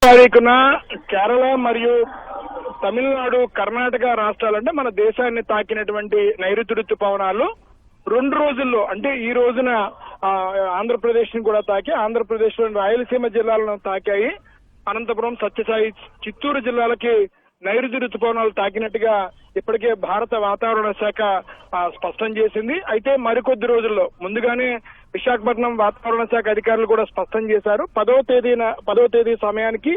తారీఖున కేరళ మరియు తమిళనాడు, కర్ణాటక రాష్ట్రాలంటే మన దేశాన్ని తాకినటువంటి నైరుతి రుతుపవనాలు 2 రోజుల్లో అంటే ఈ రోజున ఆంధ్రప్రదేశ్ ని కూడా తాకి ఆంధ్రప్రదేశ్ లోని రాయలసీమ జిల్లాలను తాకాయి. అనంతపురం, సత్యసాయి, చిత్తూరు జిల్లాలకి నైరుతి రుతుపవనాలు తాకినట్టుగా ఇప్పటికే భారత వాతావరణ శాఖ స్పష్టం చేసింది. అయితే మరికొద్ది రోజుల్లో ముందుగానే విశాఖపట్నం వాతావరణ శాఖ అధికారులు కూడా స్పష్టం చేశారు. 10వ తేదీ సమయానికి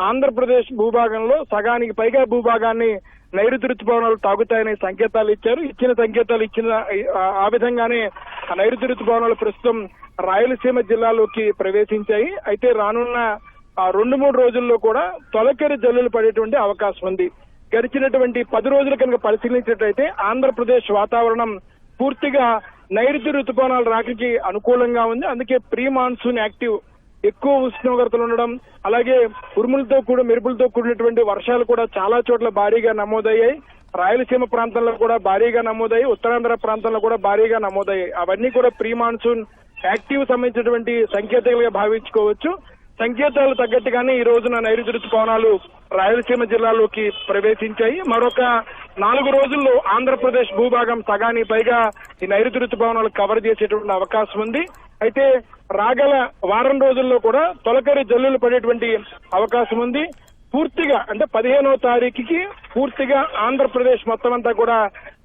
ఆంధ్రప్రదేశ్ భూభాగంలో సగానికి పైగా భూభాగాన్ని నైరుతి రుతుపవనాలు తాగుతాయనే సంకేతాలు ఇచ్చారు. ఇచ్చిన సంకేతాలు ఆ విధంగానే నైరుతి రుతుపవనాలు ప్రస్తుతం రాయలసీమ జిల్లాలోకి ప్రవేశించాయి. అయితే రానున్న 2-3 రోజుల్లో కూడా తొలకరి జల్లులు పడేటువంటి అవకాశం ఉంది. గడిచినటువంటి 10 రోజులు కనుక పరిశీలించినట్లయితే ఆంధ్రప్రదేశ్ వాతావరణం పూర్తిగా నైరుతి రుతుపవనాల రాకకి అనుకూలంగా ఉంది. అందుకే ప్రీ మాన్సూన్ యాక్టివ్, ఎక్కువ ఉష్ణోగ్రతలు ఉండడం, అలాగే ఉరుములతో మెరుపులతో కూడినటువంటి వర్షాలు కూడా చాలా చోట్ల భారీగా నమోదయ్యాయి. రాయలసీమ ప్రాంతంలో కూడా భారీగా నమోదయ్యాయి, ఉత్తరాంధ్ర ప్రాంతంలో కూడా భారీగా నమోదయ్యాయి. అవన్నీ కూడా ప్రీ మాన్సూన్ యాక్టివ్ సంబంధించినటువంటి సంకేతాలుగా భావించుకోవచ్చు. సంకేతాలు తగ్గట్టుగానే ఈ రోజున నైరుతి రుతుపవనాలు రాయలసీమ జిల్లాలోకి ప్రవేశించాయి. మరొక 4 రోజుల్లో ఆంధ్రప్రదేశ్ భూభాగం సగానికి పైగా ఈ నైరుతి రుతుపవనాలు కవర్ చేసేటువంటి అవకాశం ఉంది. అయితే రాగల వారం రోజుల్లో కూడా తొలకరి జల్లులు పడేటువంటి అవకాశం ఉంది. పూర్తిగా అంటే 15వ తారీఖుకి పూర్తిగా ఆంధ్రప్రదేశ్ మొత్తం అంతా కూడా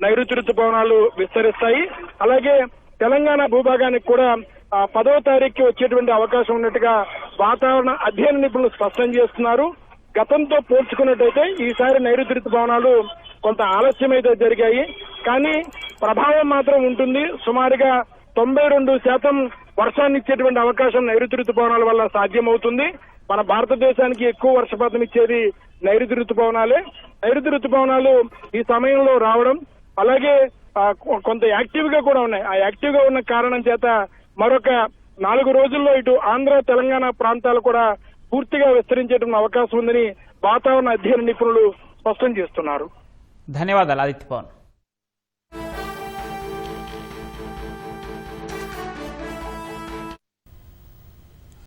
నైరుతి రుతుపవనాలు విస్తరిస్తాయి. అలాగే తెలంగాణ భూభాగానికి కూడా 10వ తారీఖుకి వచ్చేటువంటి అవకాశం ఉన్నట్టుగా వాతావరణ అధ్యయన నిపుణులు స్పష్టం చేస్తున్నారు. గతంతో పోల్చుకున్నట్టయితే ఈసారి నైరుతి రుతుపవనాలు కొంత ఆలస్యం అయితే జరిగాయి, కానీ ప్రభావం మాత్రం ఉంటుంది. సుమారుగా 92% వర్షాన్ని ఇచ్చేటువంటి అవకాశం నైరుతి రుతుపవనాల వల్ల సాధ్యమవుతుంది. మన భారతదేశానికి ఎక్కువ వర్షపాతం ఇచ్చేది నైరుతి రుతుపవనాలే. నైరుతి రుతుపవనాలు ఈ సమయంలో రావడం, అలాగే కొంత యాక్టివ్ గా కూడా ఉన్నాయి. ఆ యాక్టివ్ గా ఉన్న కారణం చేత మరొక 4 రోజుల్లో ఇటు ఆంధ్ర, తెలంగాణ ప్రాంతాలు కూడా పూర్తిగా విస్తరించేటువంటి అవకాశం ఉందని వాతావరణ అధ్యయన నిపుణులు స్పష్టం చేస్తున్నారు. ధన్యవాదాలు ఆదిత్య పవన్.